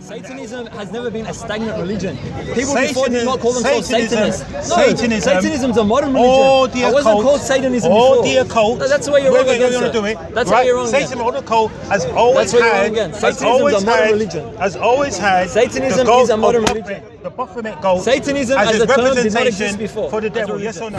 Satanism has never been a stagnant religion. People before did not call themselves Satanists. No, Satanism's a modern religion. It wasn't called Satanism before. The occult. That's the way you're wrong again, sir. That's why you're wrong again. Satanism or the occult has always had. Satanism is a modern religion. Has always had. Satanism is a modern religion. The Baphomet goat. Satanism as a term did not exist before. For the devil, yes or no?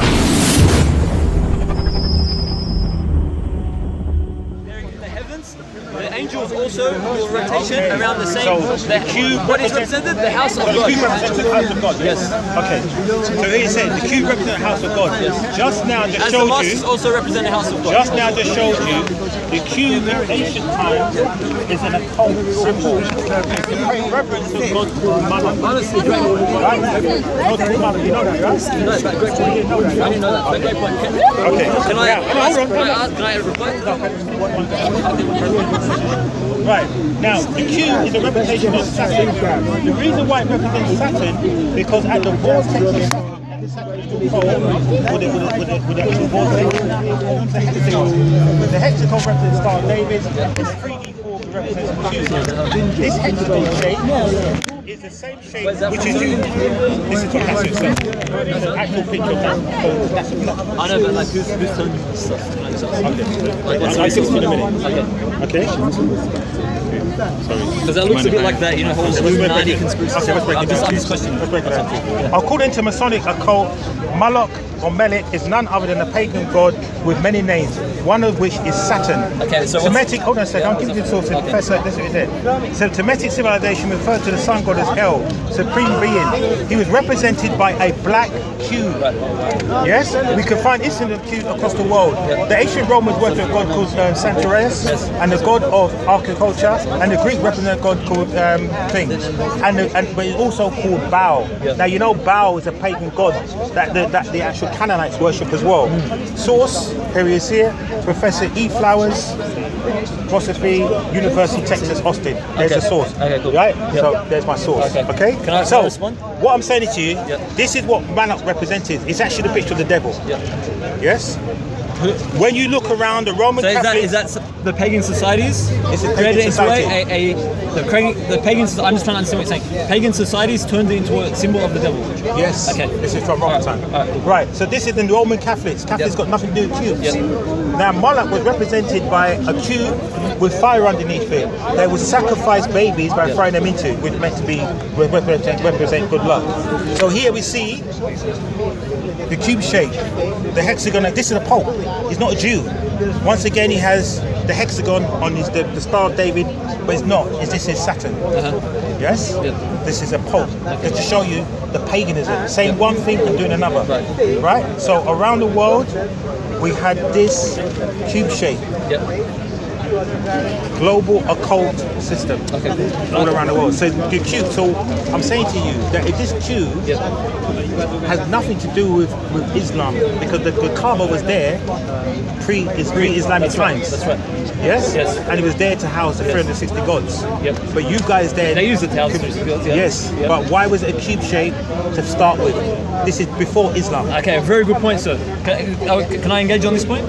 The angels also do a rotation around the same. The cube. What is represented? The house of God. The cube represents the house of God. Yes. Okay. So here you said the cube represents the house of God. Yes. Just now, just showed you. The also represent the house of God. Just now, just showed you the cube in ancient times is an occult symbol. It's the great reverence of God called Mana. Honestly, great. Right? You know that, right? No, but great point. I didn't know that. But great point. Okay. Can I reply? Right, now the cube is a representation of Saturn. The reason why it represents Saturn, because at the vortex of the pole, with the actual vortex, the hexagon represents Star David, the 3D form represents the cube. This hexagon shape is the same shape which is used. This is what Cassio said. It's an actual picture of that. That's a block. I know, but like who's turning stuff? Okay. I'll see in a minute. Okay. Sorry. Because that looks a bit like that, you know, whole Illuminati conspiracy. Okay, I'm just questioning. According to Masonic occult, Moloch or Melech is none other than a pagan god with many names, one of which is Saturn. Okay, so Semitic, hold on a second, I'll give you the source. Professor, this is what he said. So Semitic civilization refers to the sun god as El, supreme being. He was represented by a black cube. Yes, we can find instances of cubes across the world. The ancient Romans worshiped a god called Santorius, and the god of agriculture, and the Greek represented a god called but it's also called Baal. Now you know Baal is a pagan god that the actual Canaanites worship as well. Source, here he is here, Professor E. Flowers, Philosophy, University of Texas, Austin. There's a source. Okay, cool. Right? Yep. So there's my source. Okay? Can I respond? What I'm saying to you, this is what Moloch represented. It's actually the picture of the devil. Yes? When you look around the Roman Catholic... is that the pagan societies? It's a pagan society. The pagan... I'm just trying to understand what you're saying. Pagan societies turned it into a symbol of the devil. Yes. Okay. This is from Roman time. Right. So this is the Roman Catholics. Catholics got nothing to do with cubes. Now Moloch was represented by a cube with fire underneath it. They would sacrifice babies by throwing them into it, which meant to be represent good luck. So here we see the cube shape, the hexagon. This is a Pope. He's not a Jew. Once again, he has the hexagon on the Star of David, but it's not. This is Saturn. Yes? This is a Pope. Just to show you the paganism. Saying one thing and doing another. Right? So around the world, we had this cube shape. Global occult system all around the world. So the cube. So I'm saying to you that if this cube has nothing to do with Islam, because the Kaaba was there pre-Islamic times. That's right. Yes? And it was there to house the 360 gods. But you guys there... They use the 360 gods, Yes, but why was it a cube shape to start with? This is before Islam. Okay, very good point, sir. Can I engage on this point?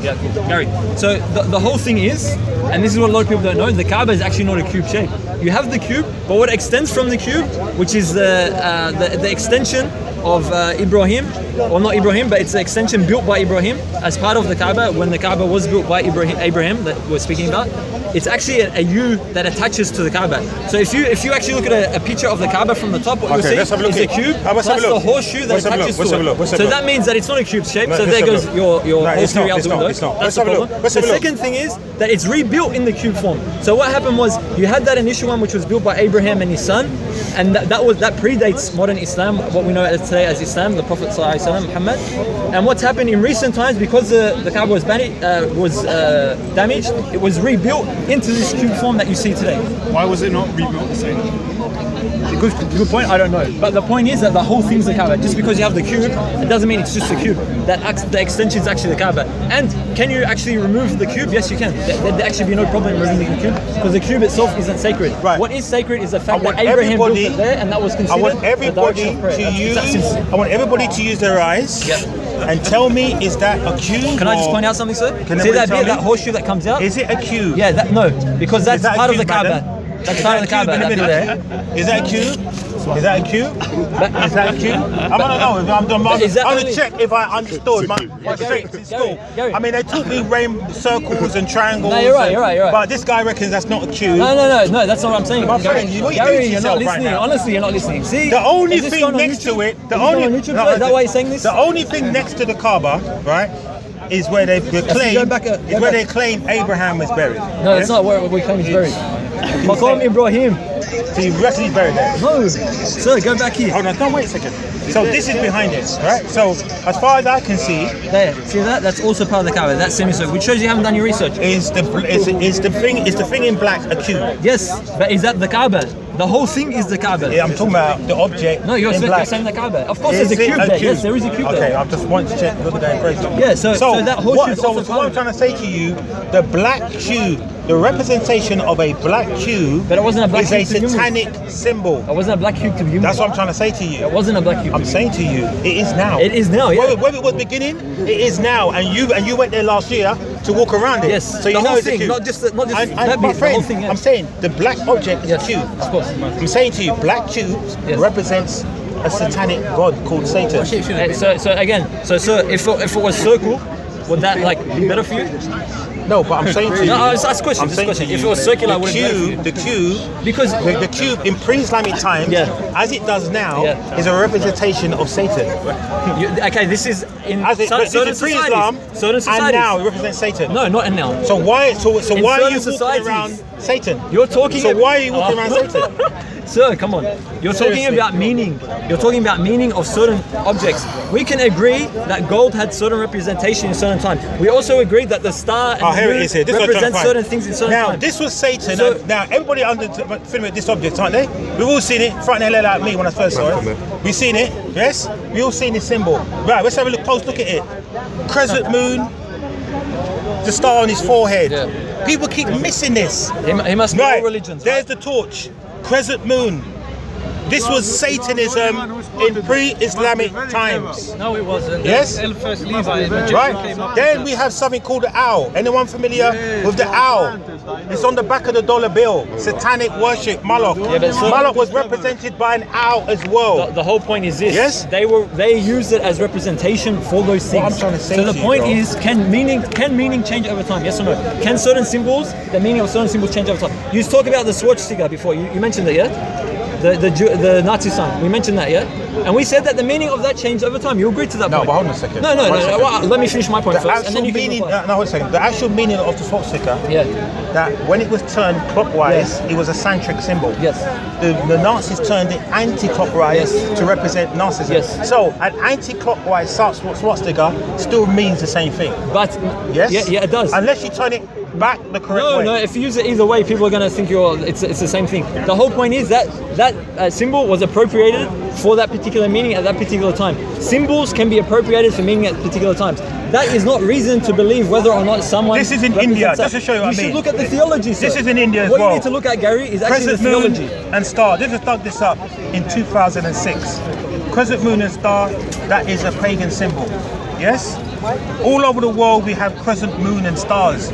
Yeah, cool. Gary. So the whole thing is, and this is what a lot of people don't know, the Kaaba is actually not a cube shape. You have the cube, but what extends from the cube, which is the extension of Ibrahim, or not Ibrahim, but it's the extension built by Ibrahim as part of the Kaaba. When the Kaaba was built by Abraham that we're speaking about, it's actually a U that attaches to the Kaaba. So if you actually look at a picture of the Kaaba from the top, what you'll see is a cube plus the horseshoe that attaches to it. So that means that it's not a cube shape. So there goes your whole theory out the window. That's the problem. The second thing is that it's rebuilt in the cube form. So what happened was you had that initial one which was built by Abraham and his son, and that predates modern Islam, what we know today as Islam, the Prophet ﷺ, Muhammad. And what's happened in recent times, because the Kaaba was damaged, it was rebuilt into this cube form that you see today. Why was it not rebuilt the same? Good point, I don't know. But the point is that the whole thing's the Kaaba. Just because you have the cube, it doesn't mean it's just a cube. The extension is actually the Kaaba. And can you actually remove the cube? Yes, you can. There'd actually be no problem removing the cube, because the cube itself isn't sacred. Right. What is sacred is the fact that Abraham built it there, and that was considered I want everybody to use their eyes. And tell me, is that a cube? Can I just point out something, sir? See that horseshoe that comes out? Is it a cube? Yeah, no, because that's part of the Kaaba. That's part of the Kaaba. That bit there. Is that a cube? Is that a cube? Is that a cube? I want to know. I'm going to check if I understood my shapes in school. Gary. I mean, they taught me rainbow circles and triangles. No, you're right. But this guy reckons that's not a cube. No, that's not what I'm saying. My friend, what are you doing to you're not yourself right listening. now? Honestly, you're not listening. See, The only is this thing going on next YouTube? to it, Is this going on YouTube? Is that why you're saying this? The only thing next to the Kaaba, right, is where they claim they claim Abraham was buried. No, that's not where we claim he's buried. Maqam Ibrahim. So you reckon he's buried there? No, sir, go back here. Hold on, don't wait a second. So this is behind it, right? So as far as I can see, There, see that? That's also part of the Kaaba. That's semicircle, which shows you haven't done your research. is the thing in black a cube? Yes, but is that the Kaaba? The whole thing is the Kaaba. Yeah, I'm talking about the object. No, you're in black. saying the Kaaba. Of course, Is there's a it cube there. Yes, there is a cube okay, there. I just want to check. Look at that crazy. Yeah, so that whole what, cube's so, also so what I'm part trying to say to you, the black cube, the representation of a black cube, But it wasn't a black is a cube to begin with. satanic symbol. It wasn't a black cube to begin with. That's what I'm trying to say to you. It wasn't a black cube. I'm saying to you, it is now. It is now, yeah. Whether it was beginning, it is now, and you went there last year to walk around it. Yes, so you the know whole it's a thing, cube. not just that My bit, the friend, whole thing. Yeah. I'm saying the black object is Yes, a cube. of course. I'm saying to you, black cube Yes. represents a satanic god called Satan. So again, so if it was circle, would that like be better for you? No, but I'm saying to you. No, it's a question. I'm It's a saying question. to you, If it was circular, the would it be better for you? cube, the cube, Because the cube in pre-Islamic times, Yeah. as it does now, Yeah. is a representation of Satan. okay, this is in As it, but this certain is pre-Islam, societies. Certain and societies. now it represents Satan. No, not in now. So why? So In why are you certain walking societies. around Satan? You're talking. So why are you walking around Satan? Sir, come on. You're Seriously. talking about meaning. You're talking about meaning of certain objects. We can agree that gold had certain representation in certain time. We also agreed that the star and Oh, the here it moon is here. This is what I'm trying to represent find. certain things in certain Now, time. this was Satan. So- Now, everybody familiar with this object, aren't they? We've all seen it. Front and hell out me when I first saw it. We've seen it. Yes? We all seen this symbol. Right, let's have a close look at it. Crescent moon, the star on his forehead. Yeah. People keep missing this. He must be Right, all religions. there's the torch. Crescent moon. This was Satanism in pre-Islamic times. No, it wasn't. Yes? First Levi, the Egyptian Right? came up Then with we have something called the owl. Anyone familiar with the owl? It's on the back of the dollar bill. Satanic worship, Moloch. but so- Moloch was represented by an owl as well. The whole point is this. Yes? They used it as representation for those things. I'm trying to say so the to you, point bro. is, can meaning change over time? Yes or no? Can certain symbols, the meaning of certain symbols change over time? You talked about the swastika before. You mentioned it, yeah? The Nazi sign. We mentioned that, yeah? And we said that the meaning of that changed over time. You agreed to that No, point. but hold on a second. No. One second. Well, let me finish my point The first, and actual then you can meaning, reply. no, hold on a second. The actual meaning of the swastika, Yeah. that when it was turned clockwise, Yes. it was a centric symbol. Yes. The Nazis turned it anti-clockwise Yes. to represent Nazism. Yes. So an anti-clockwise swastika still means the same thing. But Yes? yeah, it does. Unless you turn it back the correct way. No. If you use it either way, people are gonna think it's the same thing. The whole point is that symbol was appropriated for that particular meaning at that particular time. Symbols can be appropriated for meaning at particular times. That is not reason to believe whether or not someone. This is in represents India, that. just to show you what I You should mean. look at the theology. Sir. This is in India as what well. you need to look at, Gary, is actually the Crescent moon theology. and star. This is dug this up in 2006. Crescent moon and star, that is a pagan symbol. Yes? All over the world we have crescent moon and stars.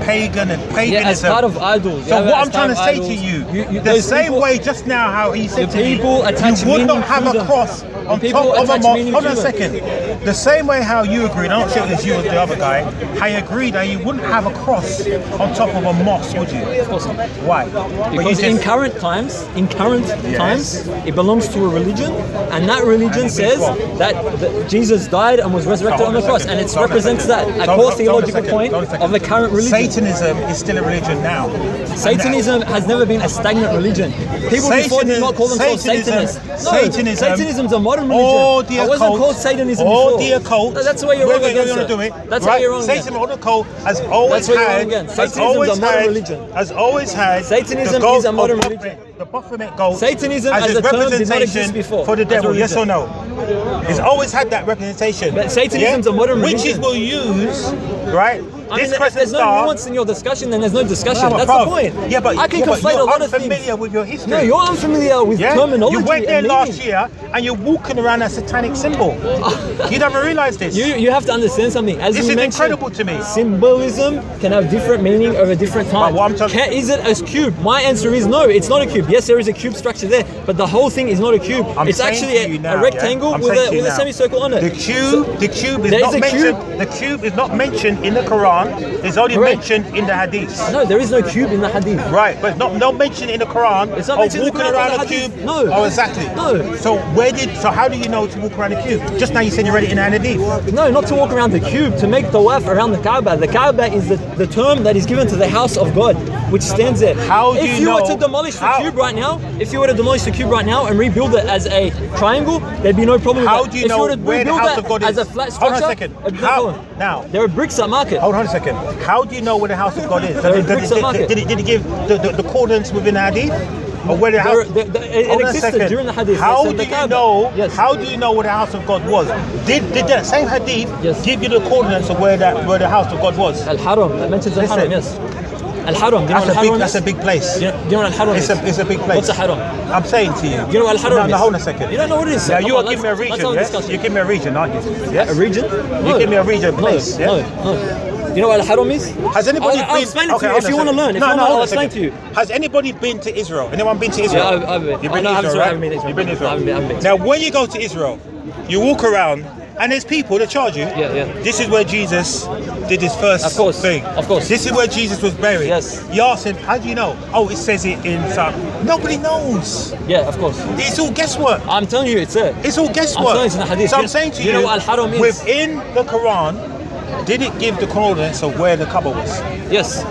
Pagan and paganism. Yeah, as part of idols. So Yeah, what as I'm trying to part of say to idols. you, the those same people- way just now how he said The to me, people attach you would meaning not have to a them. cross The on people top of a attach mosque. meaning Hold on to a them. second. The same way how you agreed, I'm not sure it was you or the other guy, how you agreed that you wouldn't have a cross on top of a mosque, would you? Of course not. Why? But you Because in just- current times, it belongs to a religion, and that religion And it says means that Jesus died and was resurrected on the cross, and it represents that, a core Hold on theological second, point hold on a second. of the current religion. Satanism is still a religion now. Satanism has never been a stagnant religion. People before did not call themselves Satanists. No, Satanism's a modern religion. All the I wasn't occult, called Satanism all before. the occult. No, that's the way you're wrong Wait, again, we're sir. gonna do it. That's right? why you're wrong Satanism, again. all the occult has always That's why you're wrong had. again. has Satanism's always a modern had- religion. Has always had. Satanism the goat is a modern of religion. The Baphomet goat. Satanism as as a a term did not representation exist before for the as a devil. Yes or religion. no? It's always had that representation. But Satanism's a modern Witches religion. will use, right? I This mean, if crescent there's no star. nuance in your discussion, then there's no discussion. No, That's bro. the point. Yeah, but I can yeah, but conflate you're a lot of unfamiliar things. with your history. No, you're unfamiliar with Yeah? terminology. You went there and last meaning. year and you're walking around a satanic symbol. You never realised this. You have to understand something. As This you is mentioned, incredible to me. Symbolism can have different meaning over different times. what I'm talking- Is it a cube? My answer is no. It's not a cube. Yes, there is a cube structure there, but the whole thing is not a cube. I'm It's saying actually to you now, a rectangle yeah? I'm with saying to a you with a now. semicircle on it. The cube is There not is a mentioned. cube. The cube is not mentioned in the Quran. It's only Correct. mentioned in the Hadith. No, there is no cube in the hadith. Right, but no mention in the Quran. It's not of mentioned in the walking Quran or around the a Hadith. cube. No. Oh, exactly. No. So how do you know to walk around a cube? Just now you said you read it in the Hadith. No, not to walk around the cube, to make tawaf around the Kaaba. The Kaaba is the term that is given to the house of God, which stands there. How do if you you were know- to demolish the how- cube right now, if you were to demolish the cube right now and rebuild it as a triangle, there'd be no problem How with that. do you if know you were to where the rebuild house that of God as is? a flat Hold on a structure, second. it'd be no How- problem. now- There are bricks at market. Hold on a second. How do you know where the house of God is? There are bricks at market. Did it give the coordinates within the Hadith? Or where the house? It Hold on a existed second. during the Hadith. How So do the you Kaaba- know? Yes. How do you know where the house of God was? Did that same Hadith Yes. give you the coordinates of where the house of God was? Al-Haram, that mentions Al-Haram, Listen. yes. Al-Haram, do you know what Al-Haram That's is? a big place. Do you know what Al-Haram is? It's a big place. What's a haram? I'm saying to you. You know what Al-Haram is? No, hold on a second. You don't know what it is? Now Come you on, are giving me a let's region, have a yes? discussion. You give me a region, aren't you? Yes? A region? You give me a region, No, place, yeah? no. Do you know what Al-Haram is? Has anybody I'll been? explain it to you hold if on you a want to second. learn. If No, you want no, to, hold I'll on a explain to second. you. Has anybody been to Israel? Anyone been to Israel? Yeah, I've been. You've been Oh, to no, I haven't Israel, been to right? Israel. You've been to Israel. I haven't been. Now, when you go to Israel, you walk around and there's people that charge you. Yeah. This is where Jesus did his first Of course, thing. of course. This is where Jesus was buried. Yes. You ask him, how do you know? Oh, it says it in some. Nobody knows. Yeah, of course. It's all guesswork. I'm telling you, it's there. It's all guesswork. I'm telling you, it's in the hadith. So You- I'm saying to you know what Al-Haram is? within the Quran, did it give the coordinates of where the Kaaba was? Yes.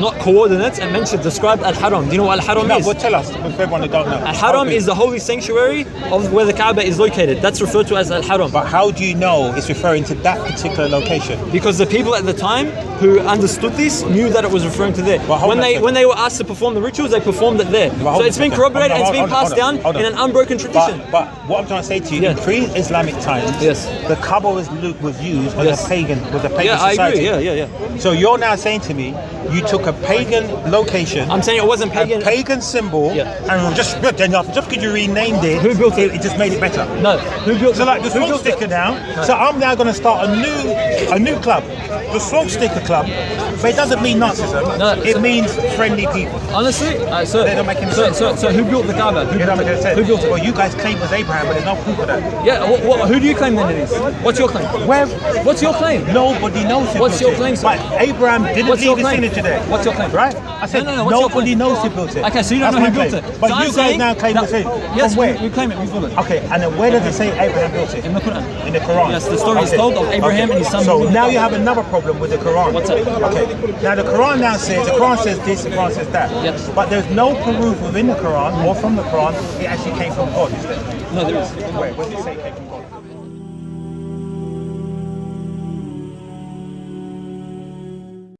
Not coordinates, and mentioned, described Al-Haram. Do you know what Al-Haram No, is? well, tell us, for everyone who don't know. Al-Haram is the holy sanctuary of where the Kaaba is located. That's referred to as Al-Haram. But how do you know it's referring to that particular location? Because the people at the time who understood this knew that it was referring to there. Well, hold When on a second. they were asked to perform the rituals, they performed it there. Well, hold So on it's a been second. corroborated and it's Hold been on, passed down hold on. in an unbroken tradition. But what I'm trying to say to you, Yeah. in pre-Islamic times, Yes. the Kaaba was used as Yes. a pagan Yeah, I society. agree. Yeah. So you're now saying to me, you took a pagan location, I'm saying it wasn't pagan. a pagan symbol, Yeah. and just because you renamed it, Who built it? It just made it better. No. Who built So like the who smoke built it? sticker now. So I'm now going to start a new club, the smoke sticker club. But it doesn't mean Nazism. No, it so- means friendly people. Honestly, They don't make any sense. So who built the Kaaba? You don't make any sense. Who built it? Well, you guys claim it was Abraham, but there's no proof of that. Yeah. Who do you claim then it is? What's your claim? Where What's your claim? nobody knows who What's built your it. claim, sir? But Abraham didn't What's your leave his claim? signature there. What's your claim? Right? I said No, what's your nobody claim? knows who built it. Okay, so you don't That's know who my built claim. it. But So you I'm guys saying now claim that- it's him. Yes, From where? we claim it. We feel it. Okay, and then where does it say Abraham built it? In the Quran. In the Quran. Yes, the story is told of Abraham and his son So building the now Kaaba. you have another problem with the Quran. What's that? Okay. Now the Quran says this, the Quran says that. Yes. But there's no proof within the Quran or from the Quran it actually came from God, is there? No, there is. Where does it say it came from God?